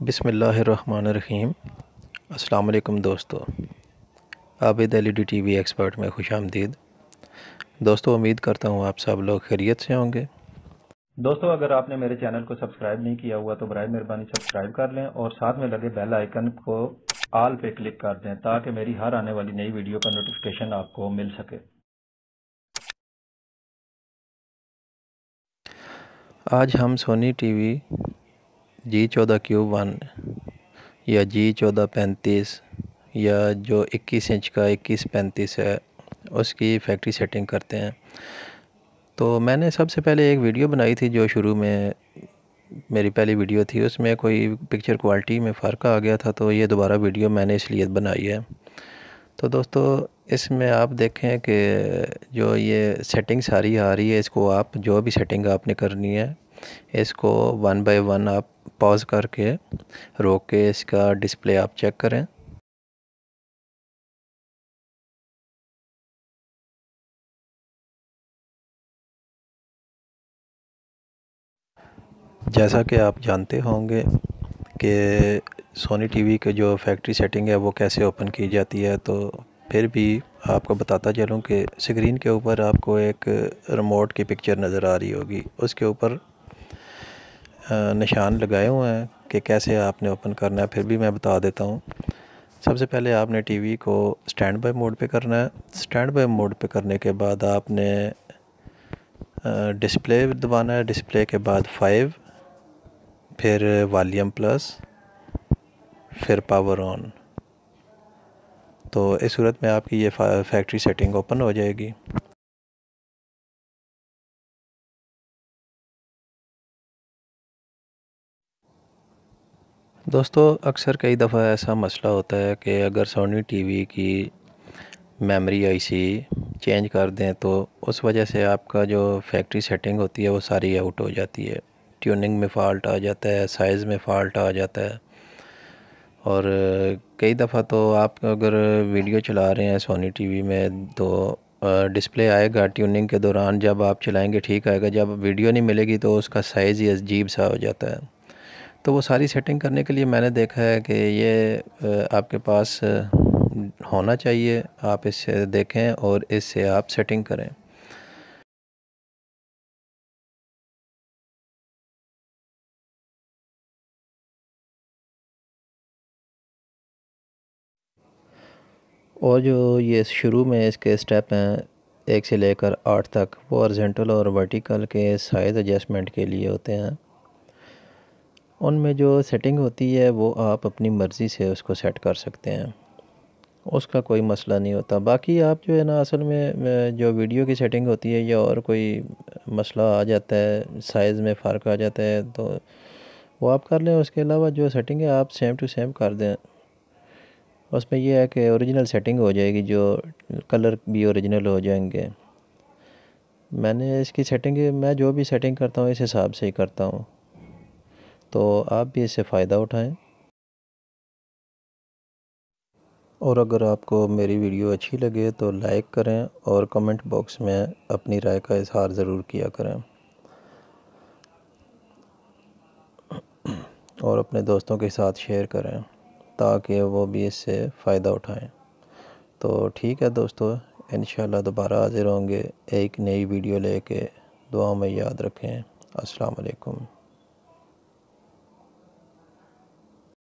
बिस्मिल्लाहिर्रहमानिर्रहीम। अस्सलाम वालेकुम दोस्तों, आबिद एलईडी टीवी एक्सपर्ट में खुशामदीद। दोस्तों, उम्मीद करता हूँ आप सब लोग खैरियत से होंगे। दोस्तों, अगर आपने मेरे चैनल को सब्सक्राइब नहीं किया हुआ तो बराए मेहरबानी सब्सक्राइब कर लें और साथ में लगे बेल आइकन को ऑल पे क्लिक कर दें ताकि मेरी हर आने वाली नई वीडियो का नोटिफिकेशन आपको मिल सके। आज हम सोनी टीवी G14Q1 या G1435 या जो 21 इंच का 2135 है उसकी फैक्ट्री सेटिंग करते हैं। तो मैंने सबसे पहले एक वीडियो बनाई थी, जो शुरू में मेरी पहली वीडियो थी, उसमें कोई पिक्चर क्वालिटी में फ़र्क आ गया था, तो ये दोबारा वीडियो मैंने इसलिए बनाई है। तो दोस्तों, इसमें आप देखें कि जो ये सेटिंग सारी आ रही है, इसको आप जो भी सेटिंग आपने करनी है इसको 1 बाय 1 आप पॉज करके रोक के इसका डिस्प्ले आप चेक करें। जैसा कि आप जानते होंगे कि सोनी टीवी के जो फैक्ट्री सेटिंग है वो कैसे ओपन की जाती है, तो फिर भी आपको बताता चलूँ कि स्क्रीन के ऊपर आपको एक रिमोट की पिक्चर नज़र आ रही होगी, उसके ऊपर निशान लगाए हुए हैं कि कैसे आपने ओपन करना है। फिर भी मैं बता देता हूँ। सबसे पहले आपने टीवी को स्टैंड बाय मोड पे करना है। स्टैंड बाय मोड पे करने के बाद आपने डिस्प्ले दबाना है। डिस्प्ले के बाद 5, फिर वॉल्यूम प्लस, फिर पावर ऑन। तो इस सूरत में आपकी ये फैक्ट्री सेटिंग ओपन हो जाएगी। दोस्तों, अक्सर कई दफ़ा ऐसा मसला होता है कि अगर सोनी टीवी की मेमोरी आईसी चेंज कर दें तो उस वजह से आपका जो फैक्ट्री सेटिंग होती है वो सारी आउट हो जाती है। ट्यूनिंग में फ़ॉल्ट आ जाता है, साइज़ में फ़ॉल्ट आ जाता है। और कई दफ़ा तो आप अगर वीडियो चला रहे हैं सोनी टीवी में तो डिस्प्ले आएगा ट्यूनिंग के दौरान, जब आप चलाएंगे ठीक आएगा, जब वीडियो नहीं मिलेगी तो उसका साइज़ ही अजीब सा हो जाता है। तो वो सारी सेटिंग करने के लिए मैंने देखा है कि ये आपके पास होना चाहिए। आप इससे देखें और इससे आप सेटिंग करें। और जो ये शुरू में इसके स्टेप हैं 1 से लेकर 8 तक, वो हॉरिजॉन्टल और वर्टिकल के साइज़ एडजस्टमेंट के लिए होते हैं। उनमें जो सेटिंग होती है वो आप अपनी मर्ज़ी से उसको सेट कर सकते हैं, उसका कोई मसला नहीं होता। बाकी आप जो है ना, असल में जो वीडियो की सेटिंग होती है या और कोई मसला आ जाता है, साइज़ में फ़र्क आ जाता है, तो वो आप कर लें। उसके अलावा जो सेटिंग है आप सेम टू सेम कर दें। उसमें यह है कि ओरिजिनल सेटिंग हो जाएगी, जो कलर भी ओरिजिनल हो जाएंगे। मैंने इसकी सेटिंग, मैं जो भी सेटिंग करता हूँ इस हिसाब से ही करता हूँ, तो आप भी इससे फ़ायदा उठाएं। और अगर आपको मेरी वीडियो अच्छी लगे तो लाइक करें और कमेंट बॉक्स में अपनी राय का इजहार ज़रूर किया करें, और अपने दोस्तों के साथ शेयर करें ताकि वो भी इससे फ़ायदा उठाएं। तो ठीक है दोस्तों, इंशाल्लाह दोबारा हाज़िर होंगे एक नई वीडियो लेके। दुआ में याद रखें। अस्सलाम वालेकुम।